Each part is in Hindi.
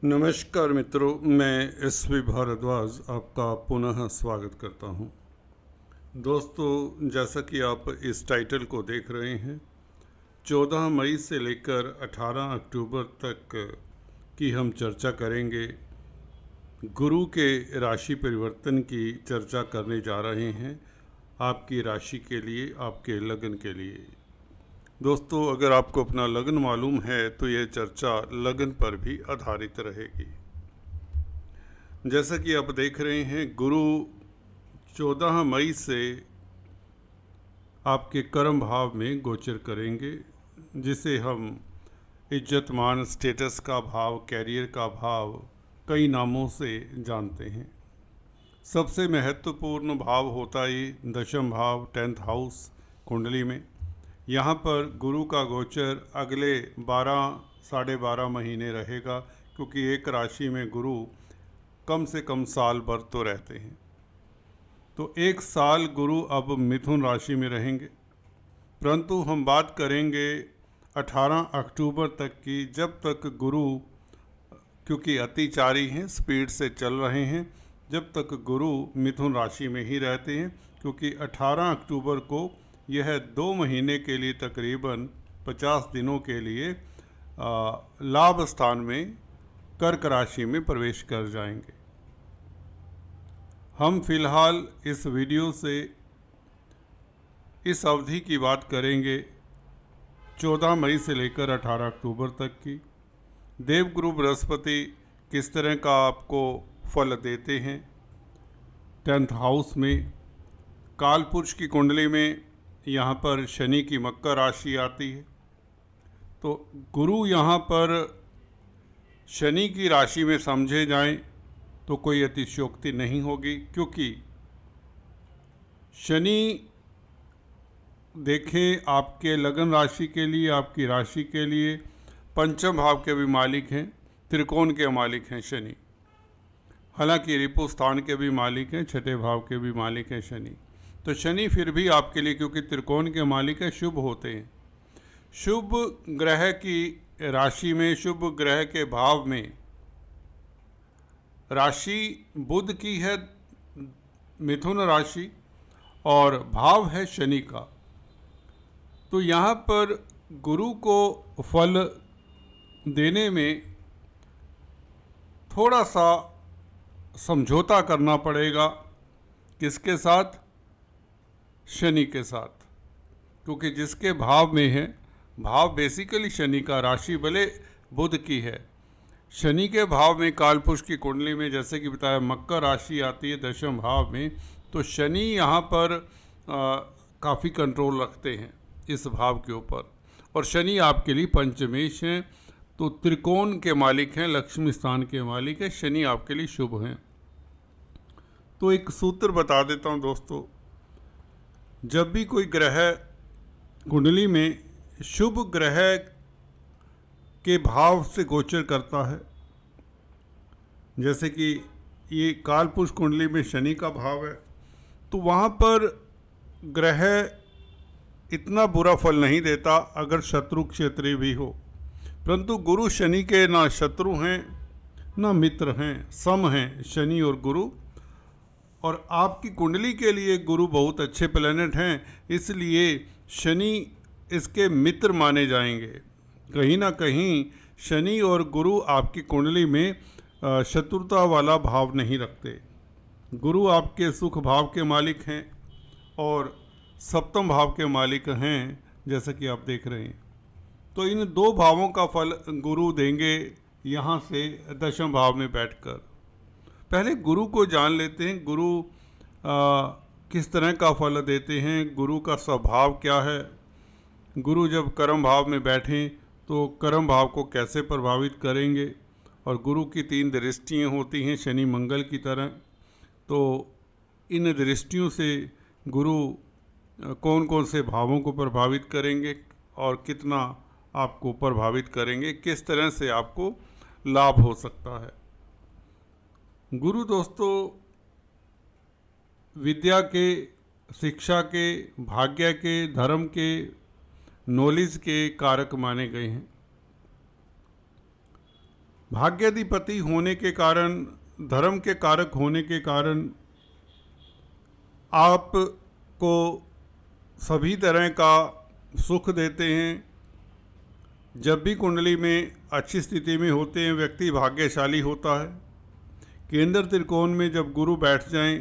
नमस्कार मित्रों, मैं एस.वी. भारद्वाज आपका पुनः स्वागत करता हूं। दोस्तों, जैसा कि आप इस टाइटल को देख रहे हैं, 14 मई से लेकर 18 अक्टूबर तक की हम चर्चा करेंगे। गुरु के राशि परिवर्तन की चर्चा करने जा रहे हैं, आपकी राशि के लिए, आपके लगन के लिए। दोस्तों, अगर आपको अपना लगन मालूम है तो यह चर्चा लगन पर भी आधारित रहेगी। जैसा कि आप देख रहे हैं, गुरु 14 मई से आपके कर्म भाव में गोचर करेंगे, जिसे हम इज्जत मान स्टेटस का भाव, कैरियर का भाव, कई नामों से जानते हैं। सबसे महत्वपूर्ण भाव होता है दशम भाव, 10th हाउस कुंडली में। यहाँ पर गुरु का गोचर अगले 12-12.5 महीने रहेगा, क्योंकि एक राशि में गुरु कम से कम साल भर तो रहते हैं। तो एक साल गुरु अब मिथुन राशि में रहेंगे, परंतु हम बात करेंगे 18 अक्टूबर तक की, जब तक गुरु, क्योंकि अतिचारी हैं, स्पीड से चल रहे हैं, जब तक गुरु मिथुन राशि में ही रहते हैं, क्योंकि 18 अक्टूबर को यह 2 महीने के लिए, तकरीबन 50 दिनों के लिए लाभ स्थान में कर्क राशि में प्रवेश कर जाएंगे। हम फिलहाल इस वीडियो से इस अवधि की बात करेंगे 14 मई से लेकर 18 अक्टूबर तक की। देवगुरु बृहस्पति किस तरह का आपको फल देते हैं 10th हाउस में। कालपुरुष की कुंडली में यहाँ पर शनि की मकर राशि आती है, तो गुरु यहाँ पर शनि की राशि में समझे जाएं तो कोई अतिशयोक्ति नहीं होगी, क्योंकि शनि देखें आपके लगन राशि के लिए, आपकी राशि के लिए पंचम भाव के भी मालिक हैं, त्रिकोण के मालिक हैं शनि। हालांकि रिपु स्थान के भी मालिक हैं, छठे भाव के भी मालिक हैं शनि। तो शनि फिर भी आपके लिए, क्योंकि त्रिकोण के मालिक है, शुभ होते हैं। शुभ ग्रह की राशि में, शुभ ग्रह के भाव में, राशि बुध की है मिथुन राशि और भाव है शनि का। तो यहाँ पर गुरु को फल देने में थोड़ा सा समझौता करना पड़ेगा। किसके साथ? शनि के साथ, क्योंकि जिसके भाव में है, भाव बेसिकली शनि का, राशि भले बुध की है। शनि के भाव में कालपुरुष की कुंडली में, जैसे कि बताया, मकर राशि आती है दशम भाव में, तो शनि यहाँ पर काफ़ी कंट्रोल रखते हैं इस भाव के ऊपर। और शनि आपके लिए पंचमेश हैं, तो त्रिकोण के मालिक हैं, लक्ष्मी स्थान के मालिक हैं, शनि आपके लिए शुभ हैं। तो एक सूत्र बता देता हूँ दोस्तों, जब भी कोई ग्रह कुंडली में शुभ ग्रह के भाव से गोचर करता है, जैसे कि ये कालपुरुष कुंडली में शनि का भाव है, तो वहाँ पर ग्रह इतना बुरा फल नहीं देता अगर शत्रु क्षेत्रीय भी हो। परंतु गुरु शनि के ना शत्रु हैं ना मित्र हैं, सम हैं शनि और गुरु। और आपकी कुंडली के लिए गुरु बहुत अच्छे प्लैनेट हैं, इसलिए शनि इसके मित्र माने जाएंगे। कहीं ना कहीं शनि और गुरु आपकी कुंडली में शत्रुता वाला भाव नहीं रखते। गुरु आपके सुख भाव के मालिक हैं और सप्तम भाव के मालिक हैं, जैसा कि आप देख रहे हैं। तो इन 2 भावों का फल गुरु देंगे यहाँ से दशम भाव में बैठकर। पहले गुरु को जान लेते हैं, गुरु किस तरह का फल देते हैं, गुरु का स्वभाव क्या है। गुरु जब कर्म भाव में बैठें तो कर्म भाव को कैसे प्रभावित करेंगे। और गुरु की 3 दृष्टियाँ होती हैं शनि मंगल की तरह, तो इन दृष्टियों से गुरु कौन कौन से भावों को प्रभावित करेंगे और कितना आपको प्रभावित करेंगे, किस तरह से आपको लाभ हो सकता है। गुरु दोस्तों विद्या के, शिक्षा के, भाग्य के, धर्म के, नॉलेज के कारक माने गए हैं। भाग्याधिपति होने के कारण, धर्म के कारक होने के कारण आपको सभी तरह का सुख देते हैं। जब भी कुंडली में अच्छी स्थिति में होते हैं व्यक्ति भाग्यशाली होता है। केंद्र त्रिकोण में जब गुरु बैठ जाएं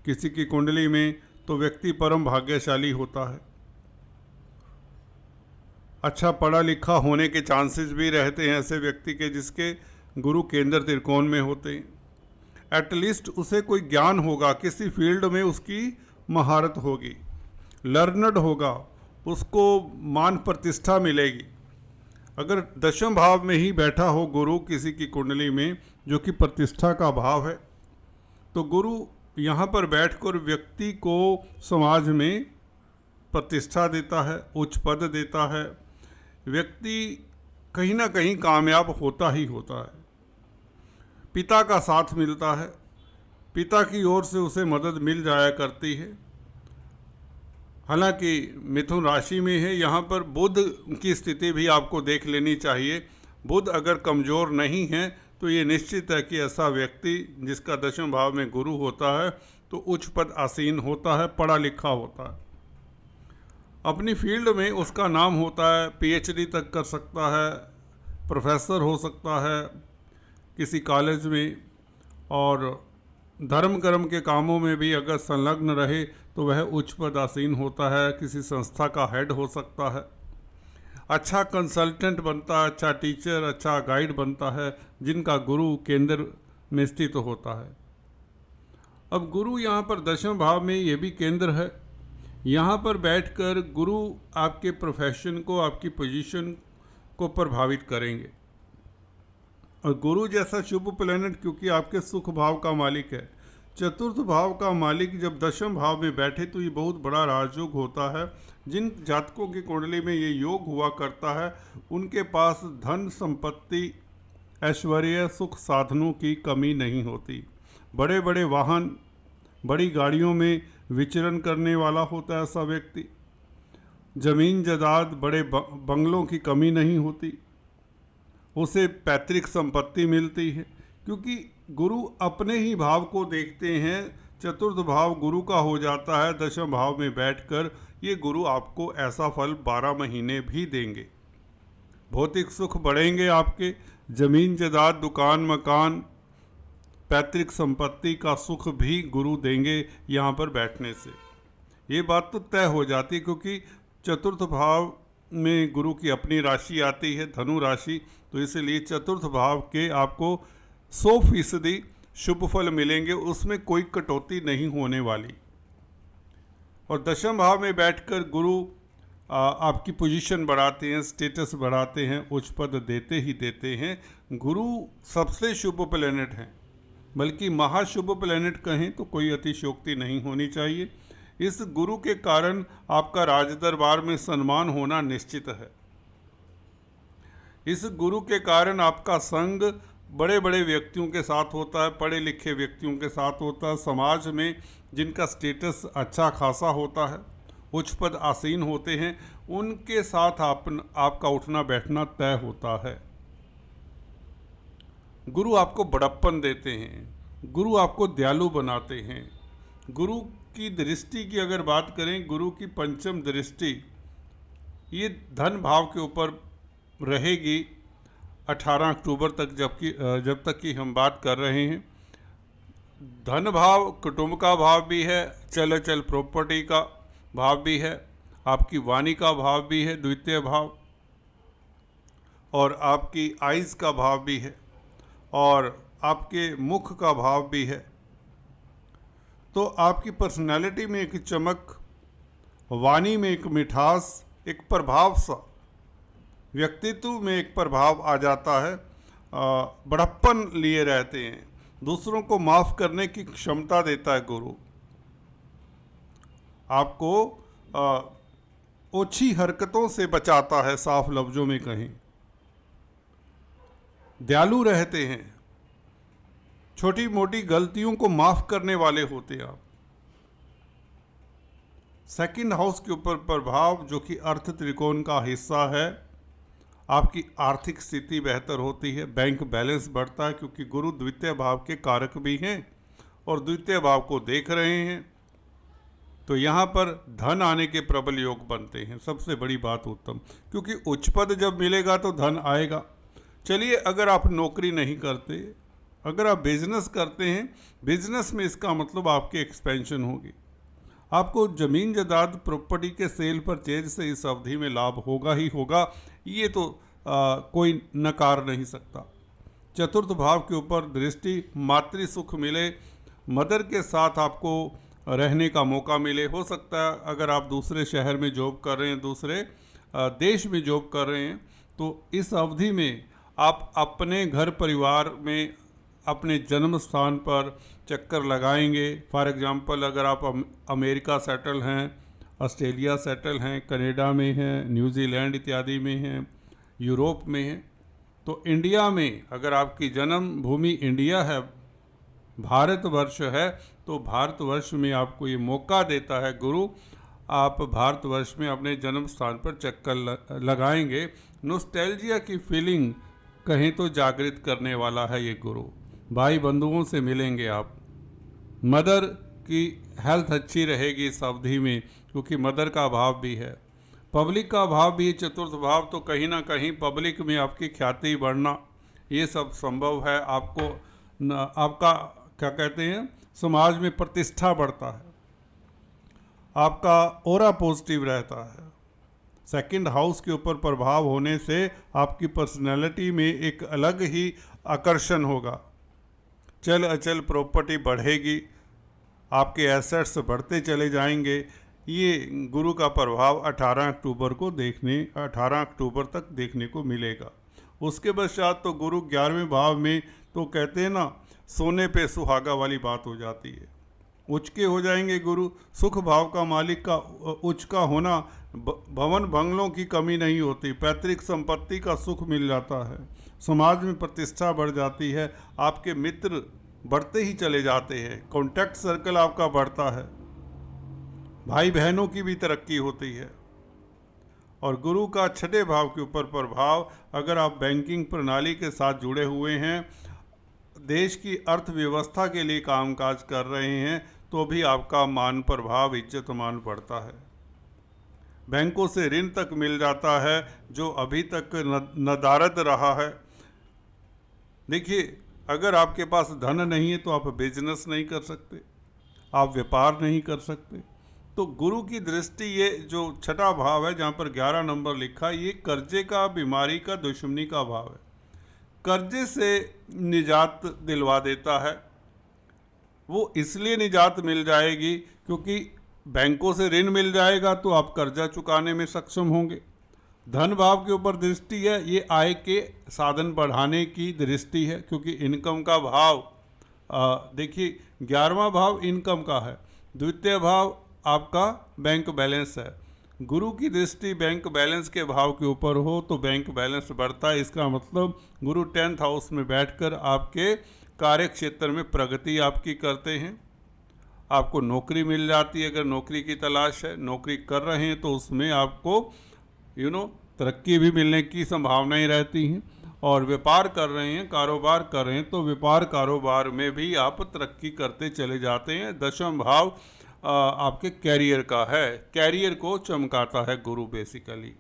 किसी की कुंडली में तो व्यक्ति परम भाग्यशाली होता है। अच्छा पढ़ा लिखा होने के चांसेस भी रहते हैं ऐसे व्यक्ति के जिसके गुरु केंद्र त्रिकोण में होते हैं। एटलीस्ट उसे कोई ज्ञान होगा, किसी फील्ड में उसकी महारत होगी, लर्नड होगा, उसको मान प्रतिष्ठा मिलेगी। अगर दशम भाव में ही बैठा हो गुरु किसी की कुंडली में, जो कि प्रतिष्ठा का भाव है, तो गुरु यहाँ पर बैठकर व्यक्ति को समाज में प्रतिष्ठा देता है, उच्च पद देता है। व्यक्ति कहीं ना कहीं कामयाब होता ही होता है। पिता का साथ मिलता है, पिता की ओर से उसे मदद मिल जाया करती है। हालांकि मिथुन राशि में है, यहाँ पर बुध की स्थिति भी आपको देख लेनी चाहिए। बुध अगर कमज़ोर नहीं है तो ये निश्चित है कि ऐसा व्यक्ति जिसका दशम भाव में गुरु होता है तो उच्च पद आसीन होता है, पढ़ा लिखा होता है, अपनी फील्ड में उसका नाम होता है, पीएचडी तक कर सकता है, प्रोफेसर हो सकता है किसी कॉलेज में, और धर्म कर्म के कामों में भी अगर संलग्न रहे तो वह उच्च पद आसीन होता है, किसी संस्था का हेड हो सकता है, अच्छा कंसल्टेंट बनता है, अच्छा टीचर, अच्छा गाइड बनता है, जिनका गुरु केंद्र में स्थित होता है। अब गुरु यहाँ पर दशम भाव में ये भी केंद्र है। यहाँ पर बैठकर गुरु आपके प्रोफेशन को, आपकी पोजीशन को प्रभावित करेंगे। और गुरु जैसा शुभ प्लैनेट क्योंकि आपके सुख भाव का मालिक है, चतुर्थ भाव का मालिक जब दशम भाव में बैठे तो ये बहुत बड़ा राजयोग होता है। जिन जातकों की कुंडली में ये योग हुआ करता है उनके पास धन संपत्ति, ऐश्वर्य, सुख साधनों की कमी नहीं होती। बड़े बड़े वाहन, बड़ी गाड़ियों में विचरण करने वाला होता है ऐसा व्यक्ति। जमीन जायदाद, बड़े बंगलों की कमी नहीं होती, उसे पैतृक संपत्ति मिलती है, क्योंकि गुरु अपने ही भाव को देखते हैं। चतुर्थ भाव गुरु का हो जाता है दशम भाव में बैठकर। ये गुरु आपको ऐसा फल 12 महीने भी देंगे। भौतिक सुख बढ़ेंगे आपके, जमीन जायदाद, दुकान मकान, पैतृक संपत्ति का सुख भी गुरु देंगे यहाँ पर बैठने से। ये बात तो तय हो जाती है, क्योंकि चतुर्थ भाव में गुरु की अपनी राशि आती है, धनु राशि, तो इसलिए चतुर्थ भाव के आपको 100% शुभ फल मिलेंगे, उसमें कोई कटौती नहीं होने वाली। और दशम भाव में बैठकर गुरु आपकी पोजीशन बढ़ाते हैं, स्टेटस बढ़ाते हैं, उच्च पद देते ही देते हैं। गुरु सबसे शुभ प्लैनेट हैं, बल्कि महाशुभ प्लैनेट कहें तो कोई अतिशयोक्ति नहीं होनी चाहिए। इस गुरु के कारण आपका राज दरबार में सम्मान होना निश्चित है। इस गुरु के कारण आपका संग बड़े बड़े व्यक्तियों के साथ होता है, पढ़े लिखे व्यक्तियों के साथ होता है, समाज में जिनका स्टेटस अच्छा खासा होता है, उच्च पद आसीन होते हैं, उनके साथ आपका उठना बैठना तय होता है। गुरु आपको बड़प्पन देते हैं, गुरु आपको दयालु बनाते हैं। गुरु की दृष्टि की अगर बात करें, गुरु की पंचम दृष्टि ये धन भाव के ऊपर रहेगी 18 अक्टूबर तक, जब तक कि हम बात कर रहे हैं। धन भाव कुटुंब का भाव भी है, चल अचल प्रॉपर्टी का भाव भी है, आपकी वाणी का भाव भी है द्वितीय भाव, और आपकी आइज़ का भाव भी है, और आपके मुख का भाव भी है। तो आपकी पर्सनालिटी में एक चमक, वाणी में एक मिठास, एक प्रभाव सा, व्यक्तित्व में एक प्रभाव आ जाता है। बड़प्पन लिए रहते हैं, दूसरों को माफ़ करने की क्षमता देता है गुरु आपको, ओछी हरकतों से बचाता है, साफ लफ्जों में कहें। दयालु रहते हैं, छोटी मोटी गलतियों को माफ़ करने वाले होते हैं आप। सेकंड हाउस के ऊपर प्रभाव जो कि अर्थ त्रिकोण का हिस्सा है, आपकी आर्थिक स्थिति बेहतर होती है, बैंक बैलेंस बढ़ता है क्योंकि गुरु द्वितीय भाव के कारक भी हैं और द्वितीय भाव को देख रहे हैं, तो यहाँ पर धन आने के प्रबल योग बनते हैं। सबसे बड़ी बात उत्तम, क्योंकि उच्च पद जब मिलेगा तो धन आएगा। चलिए, अगर आप नौकरी नहीं करते, अगर आप बिजनेस करते हैं, बिजनेस में इसका मतलब आपकी एक्सपेंशन होगी, आपको ज़मीन जायदाद प्रॉपर्टी के सेल परचेज से इस अवधि में लाभ होगा ही होगा, ये तो कोई नकार नहीं सकता। चतुर्थ भाव के ऊपर दृष्टि, मातृ सुख मिले, मदर के साथ आपको रहने का मौका मिले। हो सकता है अगर आप दूसरे शहर में जॉब कर रहे हैं, दूसरे देश में जॉब कर रहे हैं, तो इस अवधि में आप अपने घर परिवार में अपने जन्म स्थान पर चक्कर लगाएंगे। फॉर एग्जांपल, अगर आप अमेरिका सेटल हैं, ऑस्ट्रेलिया सेटल हैं, कनाडा में हैं, न्यूजीलैंड इत्यादि में हैं, यूरोप में हैं, तो इंडिया में अगर आपकी जन्म भूमि इंडिया है, भारतवर्ष है, तो भारतवर्ष में आपको ये मौका देता है गुरु, आप भारतवर्ष में अपने जन्म स्थान पर चक्कर लगाएंगे। नॉस्टैल्जिया की फीलिंग कहें तो जागृत करने वाला है ये गुरु। भाई बंधुओं से मिलेंगे आप, मदर की हेल्थ अच्छी रहेगी इस अवधि में, क्योंकि मदर का भाव भी है, पब्लिक का भाव भी, चतुर्थ भाव, तो कहीं ना कहीं पब्लिक में आपकी ख्याति बढ़ना, ये सब संभव है। आपको आपका क्या कहते हैं, समाज में प्रतिष्ठा बढ़ता है, आपका ऑरा पॉजिटिव रहता है। सेकंड हाउस के ऊपर प्रभाव होने से आपकी पर्सनैलिटी में एक अलग ही आकर्षण होगा। चल अचल प्रॉपर्टी बढ़ेगी, आपके एसेट्स बढ़ते चले जाएंगे। ये गुरु का प्रभाव 18 अक्टूबर तक देखने को मिलेगा। उसके पश्चात तो गुरु 11वें भाव में, तो कहते हैं ना, सोने पे सुहागा वाली बात हो जाती है। उच्च के हो जाएंगे गुरु। सुख भाव का मालिक का उच्च का होना, भवन बंगलों की कमी नहीं होती, पैतृक संपत्ति का सुख मिल जाता है, समाज में प्रतिष्ठा बढ़ जाती है, आपके मित्र बढ़ते ही चले जाते हैं, कॉन्टैक्ट सर्कल आपका बढ़ता है, भाई बहनों की भी तरक्की होती है। और गुरु का 6ठे भाव के ऊपर प्रभाव, अगर आप बैंकिंग प्रणाली के साथ जुड़े हुए हैं, देश की अर्थव्यवस्था के लिए कामकाज कर रहे हैं, तो भी आपका मान प्रभाव, इज्जत मान बढ़ता है। बैंकों से ऋण तक मिल जाता है जो अभी तक नदारद रहा है। देखिए, अगर आपके पास धन नहीं है तो आप बिजनेस नहीं कर सकते, आप व्यापार नहीं कर सकते। तो गुरु की दृष्टि, ये जो 6ठा भाव है जहाँ पर 11 नंबर लिखा है, ये कर्जे का, बीमारी का, दुश्मनी का भाव है। कर्जे से निजात दिलवा देता है। वो इसलिए निजात मिल जाएगी क्योंकि बैंकों से ऋण मिल जाएगा तो आप कर्जा चुकाने में सक्षम होंगे। धन भाव के ऊपर दृष्टि है, ये आय के साधन बढ़ाने की दृष्टि है, क्योंकि इनकम का भाव, देखिए 11वां भाव इनकम का है, द्वितीय भाव आपका बैंक बैलेंस है। गुरु की दृष्टि बैंक बैलेंस के भाव के ऊपर हो तो बैंक बैलेंस बढ़ता है। इसका मतलब गुरु 10th हाउस में बैठकर आपके कार्य क्षेत्र में प्रगति आपकी करते हैं, आपको नौकरी मिल जाती है। अगर नौकरी की तलाश है, नौकरी कर रहे हैं, तो उसमें आपको तरक्की भी मिलने की संभावनाएं रहती हैं। और व्यापार कर रहे हैं, कारोबार कर रहे हैं, तो व्यापार कारोबार में भी आप तरक्की करते चले जाते हैं। 10वां भाव आपके कैरियर का है, कैरियर को चमकाता है गुरु बेसिकली।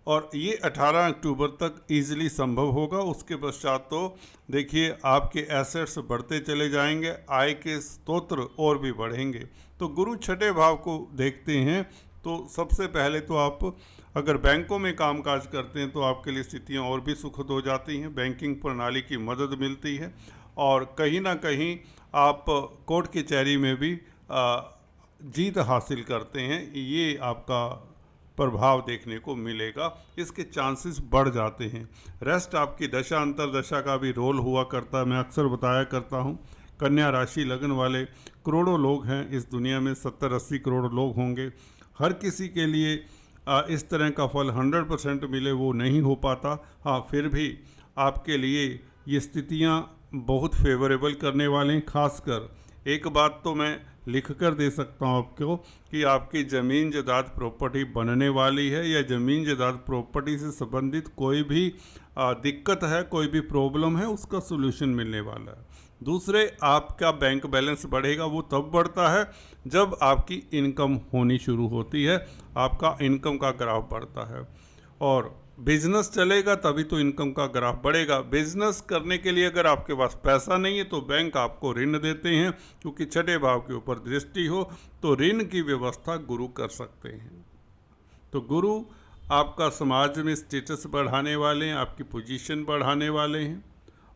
और ये 18 अक्टूबर तक इजीली संभव होगा। उसके पश्चात तो देखिए आपके एसेट्स बढ़ते चले जाएंगे, आय के स्तोत्र और भी बढ़ेंगे। तो गुरु 6ठे भाव को देखते हैं तो सबसे पहले तो आप अगर बैंकों में कामकाज करते हैं तो आपके लिए स्थितियां और भी सुखद हो जाती हैं, बैंकिंग प्रणाली की मदद मिलती है और कहीं ना कहीं आप कोर्ट कचहरी में भी जीत हासिल करते हैं। ये आपका प्रभाव देखने को मिलेगा, इसके चांसेस बढ़ जाते हैं। रेस्ट आपकी दशा अंतरदशा का भी रोल हुआ करता है। मैं अक्सर बताया करता हूँ, कन्या राशि लगन वाले करोड़ों लोग हैं इस दुनिया में, 70-80 करोड़ लोग होंगे। हर किसी के लिए इस तरह का फल 100% मिले वो नहीं हो पाता। हाँ, फिर भी आपके लिए ये स्थितियाँ बहुत फेवरेबल करने वाले हैं। खासकर एक बात तो मैं लिख कर दे सकता हूँ आपको कि आपकी ज़मीन जायदाद प्रॉपर्टी बनने वाली है, या ज़मीन जायदाद प्रॉपर्टी से संबंधित कोई भी दिक्कत है, कोई भी प्रॉब्लम है, उसका सोल्यूशन मिलने वाला है। दूसरे, आपका बैंक बैलेंस बढ़ेगा, वो तब बढ़ता है जब आपकी इनकम होनी शुरू होती है, आपका इनकम का ग्राफ बढ़ता है। और बिजनेस चलेगा तभी तो इनकम का ग्राफ बढ़ेगा। बिजनेस करने के लिए अगर आपके पास पैसा नहीं है तो बैंक आपको ऋण देते हैं, क्योंकि छठे भाव के ऊपर दृष्टि हो तो ऋण की व्यवस्था गुरु कर सकते हैं। तो गुरु आपका समाज में स्टेटस बढ़ाने वाले हैं, आपकी पोजीशन बढ़ाने वाले हैं,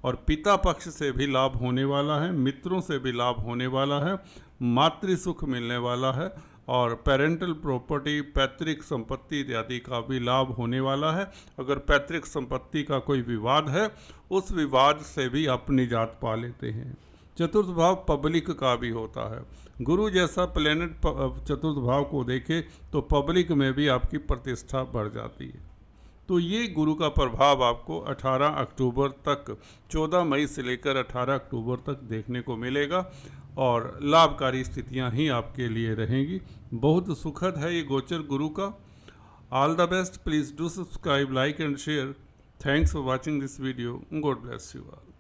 और पिता पक्ष से भी लाभ होने वाला है, मित्रों से भी लाभ होने वाला है, मातृ सुख मिलने वाला है, और पेरेंटल प्रॉपर्टी, पैतृक संपत्ति इत्यादि का भी लाभ होने वाला है। अगर पैतृक संपत्ति का कोई विवाद है, उस विवाद से भी आप निजात पा लेते हैं। चतुर्थ भाव पब्लिक का भी होता है। गुरु जैसा प्लेनेट चतुर्थ भाव को देखे तो पब्लिक में भी आपकी प्रतिष्ठा बढ़ जाती है। तो ये गुरु का प्रभाव आपको 18 अक्टूबर तक, 14 मई से लेकर 18 अक्टूबर तक देखने को मिलेगा, और लाभकारी स्थितियां ही आपके लिए रहेंगी। बहुत सुखद है ये गोचर गुरु का। All the best. Please do subscribe, like and share. Thanks for watching this video. God bless you all.